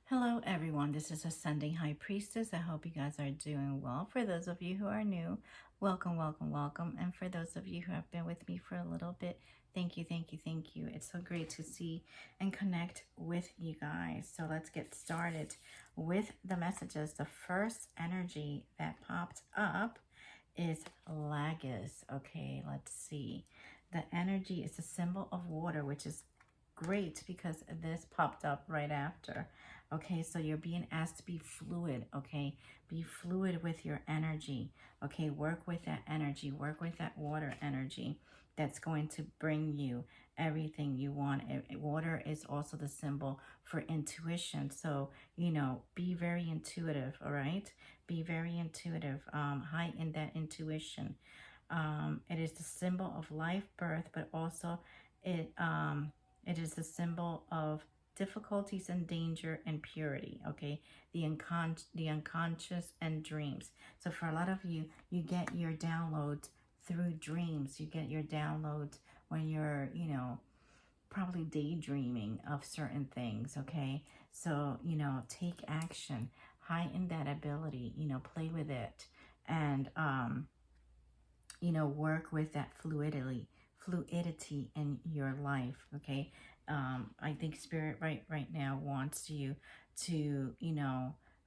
Hello everyone, this is Ascending High Priestess. I hope you guys are doing well. For those of you who are new, welcome, welcome, welcome. And for those of you who have been with me for a little bit, thank you, thank you, thank you. It's so great to see and connect with you guys. So let's get started with the messages. The first energy that popped up is Lagus. Okay, let's see. The energy is a symbol of water, which is great because this popped up right after. Okay, so you're being asked to be fluid. Okay, be fluid with your energy. Okay, work with that energy, work with that water energy that's going to bring you everything you want. Water is also the symbol for intuition, so be very intuitive. All right, be very intuitive. Heighten that intuition. It is the symbol of life, birth, but also it is the symbol of difficulties and danger and purity. Okay, the unconscious and dreams. So for a lot of you, you get your downloads through dreams. You get your downloads when you're probably daydreaming of certain things. Okay, so take action, heighten that ability, play with it, and work with that fluidity in your life. Okay, I think spirit right now wants you to,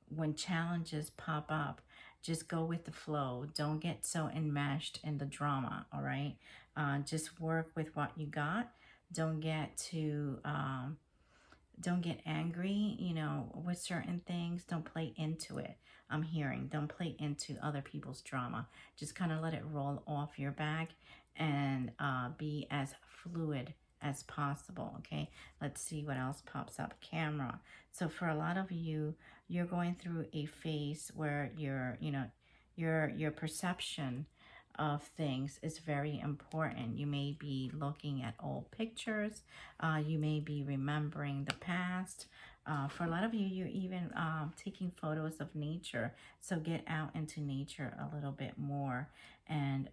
when challenges pop up, just go with the flow. Don't get so enmeshed in the drama. All right, just work with what you got. Don't get too don't get angry, with certain things. Don't play into it. I'm hearing, don't play into other people's drama. Just kind of let it roll off your back and be as fluid as possible. Okay, let's see what else pops up. Camera. So for a lot of you, you're going through a phase where your perception of things is very important. You may be looking at old pictures. You may be remembering the past. For a lot of you, you're even taking photos of nature. So get out into nature a little bit more. And,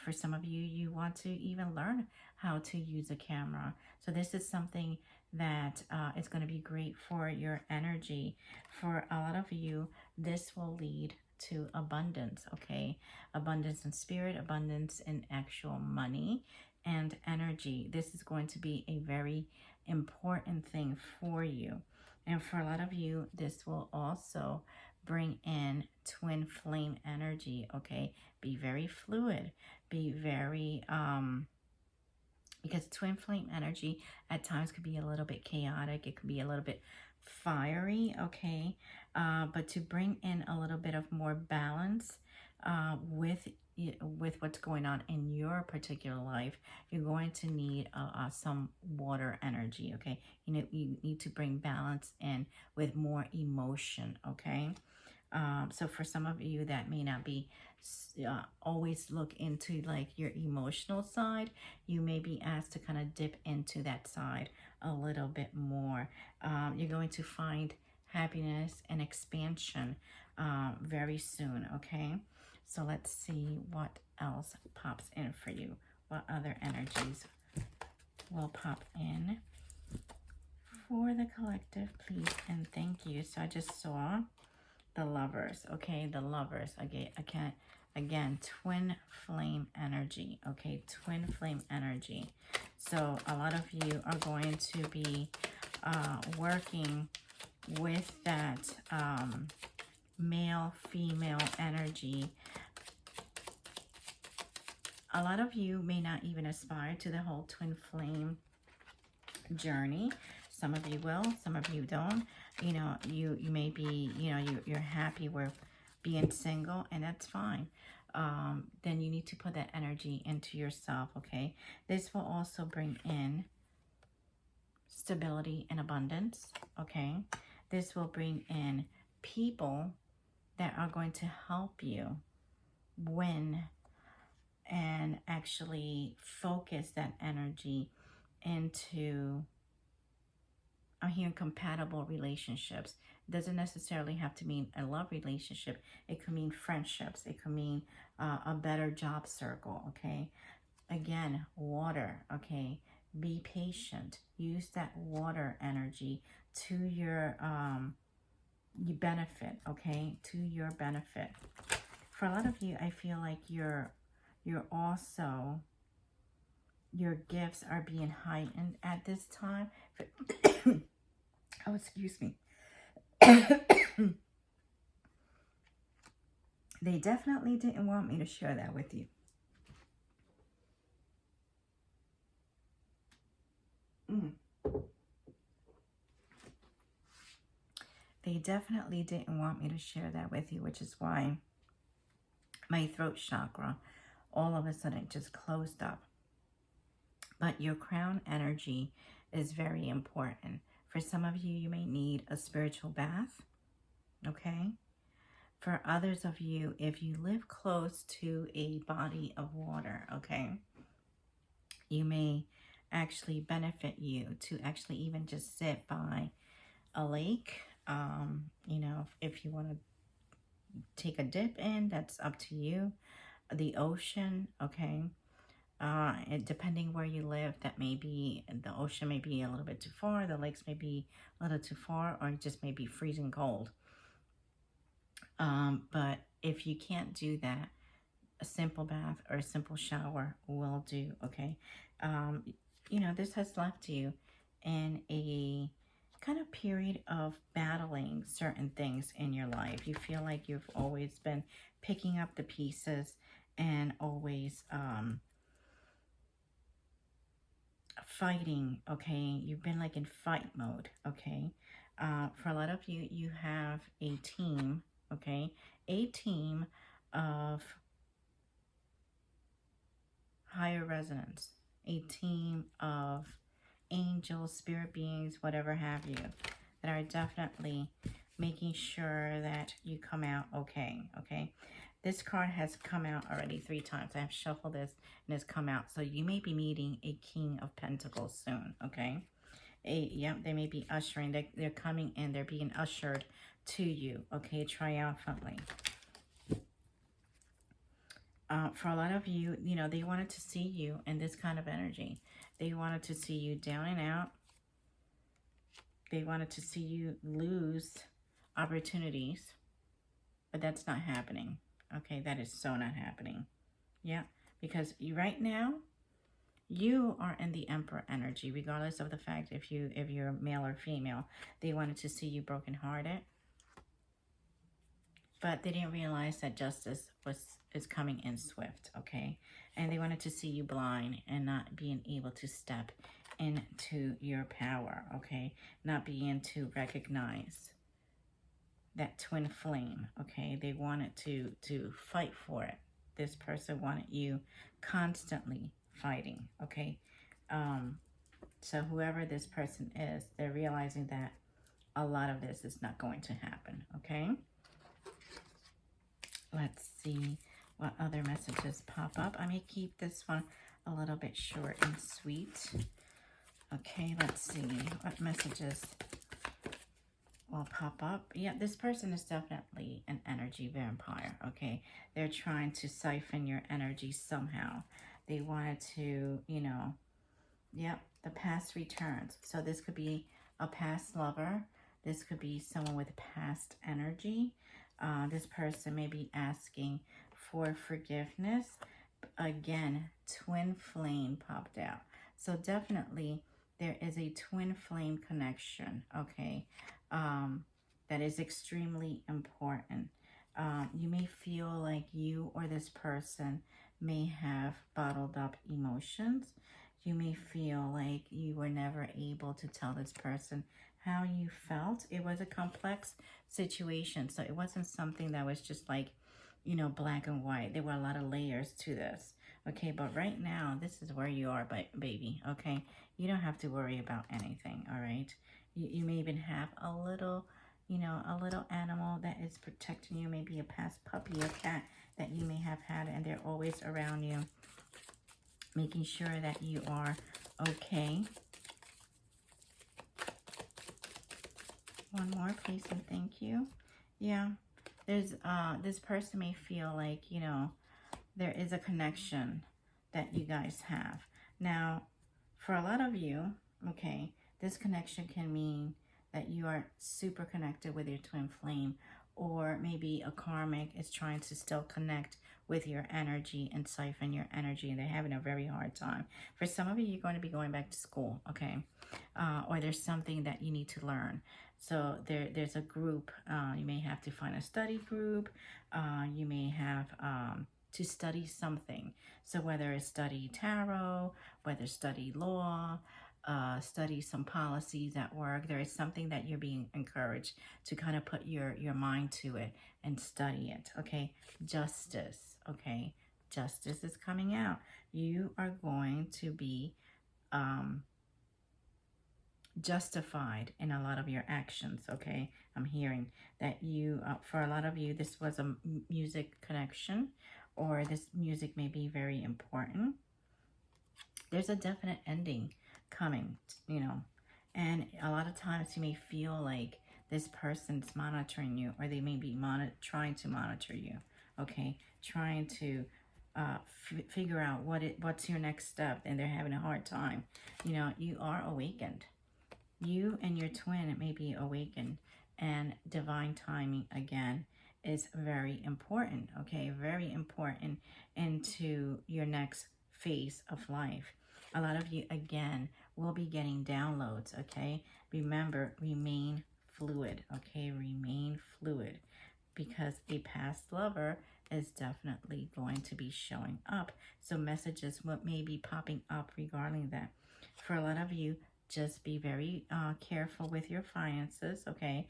for some of you, you want to even learn how to use a camera. So this is something that is going to be great for your energy. For a lot of you, this will lead to abundance. Okay, abundance in spirit, abundance in actual money and energy. This is going to be a very important thing for you. And for a lot of you, this will also bring in twin flame energy. Okay, be very fluid, be very because twin flame energy at times could be a little bit chaotic. It could be a little bit fiery. Okay, but to bring in a little bit of more balance with what's going on in your particular life, you're going to need some water energy. Okay, you need to bring balance in with more emotion. Okay, so for some of you, that may not be always look into like your emotional side. You may be asked to kind of dip into that side a little bit more. You're going to find happiness and expansion very soon. Okay, so let's see what else pops in for you. What other energies will pop in for the collective, please and thank you. So I just saw the Lovers. Okay, the Lovers. Again, twin flame energy. Okay, twin flame energy. So a lot of you are going to be working with that male female energy. A lot of you may not even aspire to the whole twin flame journey. Some of you will, some of you don't. You may be, you're happy with being single, and that's fine. Then you need to put that energy into yourself. Okay, this will also bring in stability and abundance. Okay, this will bring in people that are going to help you win and actually focus that energy into, I'm hearing, compatible relationships. It doesn't necessarily have to mean a love relationship. It could mean friendships. It could mean a better job circle. Okay, again, water. Okay, Be patient. Use that water energy to your benefit, okay? To your benefit. For a lot of you, I feel like you're also, your gifts are being heightened at this time. Oh, excuse me. They definitely didn't want me to share that with you. They definitely didn't want me to share that with you, which is why my throat chakra all of a sudden just closed up. But your crown energy is very important. For some of you, you may need a spiritual bath, okay? For others of you, if you live close to a body of water, okay, you may actually benefit you to actually even just sit by a lake. You know, if you want to take a dip in, that's up to you. The ocean, okay. Depending where you live, that may be, the ocean may be a little bit too far, the lakes may be a little too far, or it just may be freezing cold. But if you can't do that, a simple bath or a simple shower will do, okay? You know, this has left you in a kind of period of battling certain things in your life. You feel like you've always been picking up the pieces and always fighting, okay? You've been like in fight mode, okay? For a lot of you, you have a team, okay? A team of higher resonance, a team of angels, spirit beings, whatever have you, that are definitely making sure that you come out okay, okay? This card has come out already 3 times. I have shuffled this and it's come out. So you may be meeting a King of Pentacles soon, okay? Yep, they may be ushering. They're coming in. They're being ushered to you, okay, triumphantly. For a lot of you, you know, they wanted to see you in this kind of energy. They wanted to see you down and out. They wanted to see you lose opportunities. But that's not happening. Okay, that is so not happening. Yeah, because right now, you are in the Emperor energy, regardless of the fact if you're male or female. They wanted to see you brokenhearted. But they didn't realize that justice is coming in swift, okay? And they wanted to see you blind and not being able to step into your power, okay? Not being to recognize that twin flame, okay? They wanted to fight for it. This person wanted you constantly fighting, okay? So whoever this person is, they're realizing that a lot of this is not going to happen, okay? Let's see what other messages pop up. I may keep this one a little bit short and sweet. Okay, let's see what messages will pop up. Yeah, this person is definitely an energy vampire, okay? They're trying to siphon your energy somehow. They wanted to, you know, yep, the past returns. So this could be a past lover. This could be someone with past energy. This person may be asking for forgiveness. Again, twin flame popped out. So definitely there is a twin flame connection, okay, that is extremely important. You may feel like you or this person may have bottled up emotions. You may feel like you were never able to tell this person how you felt. It was a complex situation, so it wasn't something that was just like, you know, black and white. There were a lot of layers to this, okay? But right now, this is where you are, baby, okay? You don't have to worry about anything, all right? You may even have a little, you know, a little animal that is protecting you, maybe a past puppy or cat that you may have had, and they're always around you, making sure that you are okay. One more, please, and thank you. Yeah, there's this person may feel like, you know, there is a connection that you guys have. Now, For a lot of you, okay, this connection can mean that you are super connected with your twin flame, or maybe a karmic is trying to still connect with your energy and siphon your energy, and they're having a very hard time. For some of you, you're going to be going back to school, okay? Or there's something that you need to learn. So there's a group. You may have to find a study group. You may have to study something. So whether it's study tarot, whether study law, study some policies at work, there is something that you're being encouraged to kind of put your mind to it and study it, okay? Justice, okay? Justice is coming out. You are going to be justified in a lot of your actions, okay? I'm hearing that you, for a lot of you, this was a music connection, or this music may be very important. There's a definite ending coming, you know, and a lot of times you may feel like this person's monitoring you, or they may be trying to monitor you, okay? Trying to figure out what's your next step, and they're having a hard time. You know, you are awakened. You and your twin may be awakened, and divine timing again is very important, okay? Very important into your next phase of life. A lot of you, again, will be getting downloads, okay? Remember, remain fluid, okay? Remain fluid, because a past lover is definitely going to be showing up. So messages may be popping up regarding that. For a lot of you, just be very careful with your finances, okay?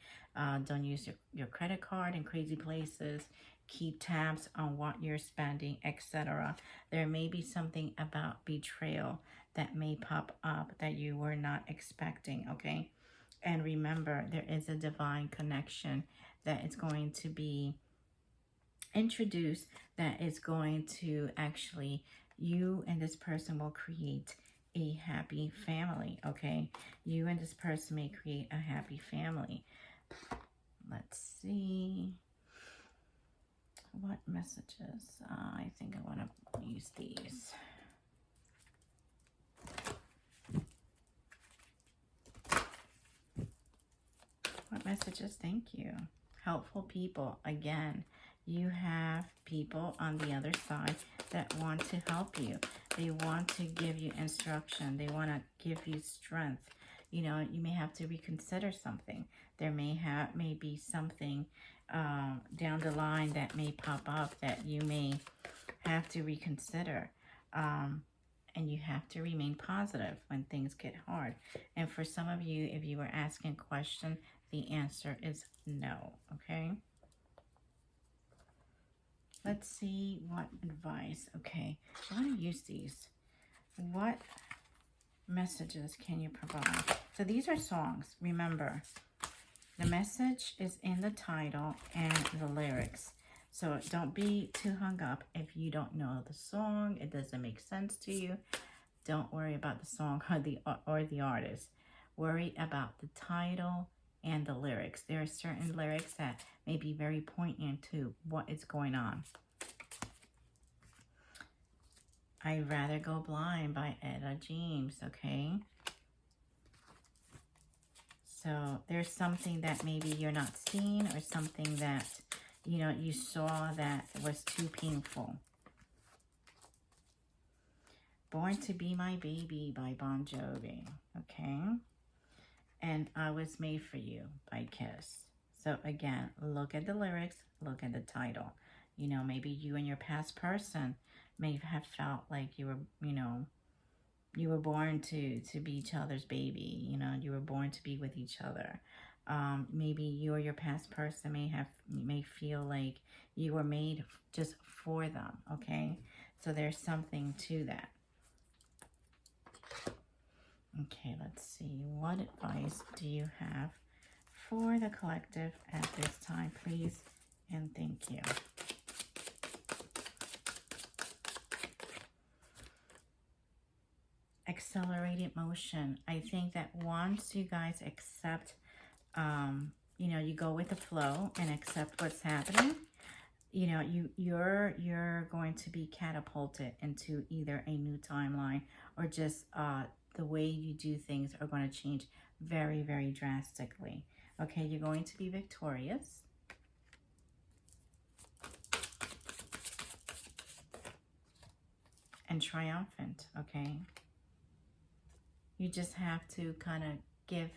Don't use your credit card in crazy places. Keep tabs on what you're spending, etc. There may be something about betrayal that may pop up that you were not expecting, okay? And remember, there is a divine connection that is going to be introduced, that is going to actually, you and this person will create a happy family, okay? You and this person may create a happy family. Let's see. What messages? I think I want to use these. What messages? Thank you. Helpful people. Again, you have people on the other side that want to help you. They want to give you instruction. They want to give you strength. You know, you may have to reconsider something. There may be something down the line that may pop up that you may have to reconsider. And you have to remain positive when things get hard. And for some of you, if you were asking a question, the answer is no, okay? Let's see what advice. Okay, I want to use these. What messages can you provide? So these are songs. Remember, the message is in the title and the lyrics. So don't be too hung up if you don't know the song. It doesn't make sense to you. Don't worry about the song or the artist. Worry about the title and the lyrics. There are certain lyrics that may be very poignant to what is going on. I'd Rather Go Blind by Etta James, okay? So there's something that maybe you're not seeing, or something that, you know, you saw that was too painful. Born to Be My Baby by Bon Jovi, okay? And I Was Made for You by Kiss. So again, look at the lyrics, look at the title. You know, maybe you and your past person may have felt like you were, you know, you were born to be each other's baby. You know, you were born to be with each other. Maybe you or your past person may feel like you were made just for them, okay? So there's something to that. Okay, let's see. What advice do you have for the collective at this time, please? And thank you. Accelerated motion. I think that once you guys accept, you know, you go with the flow and accept what's happening, you know, you're going to be catapulted into either a new timeline, or just the way you do things are going to change very, very drastically. Okay, you're going to be victorious. And triumphant, okay? You just have to kind of give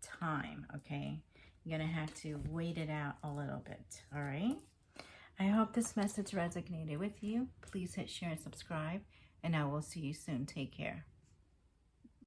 time, okay? You're going to have to wait it out a little bit, all right? I hope this message resonated with you. Please hit share and subscribe, and I will see you soon. Take care.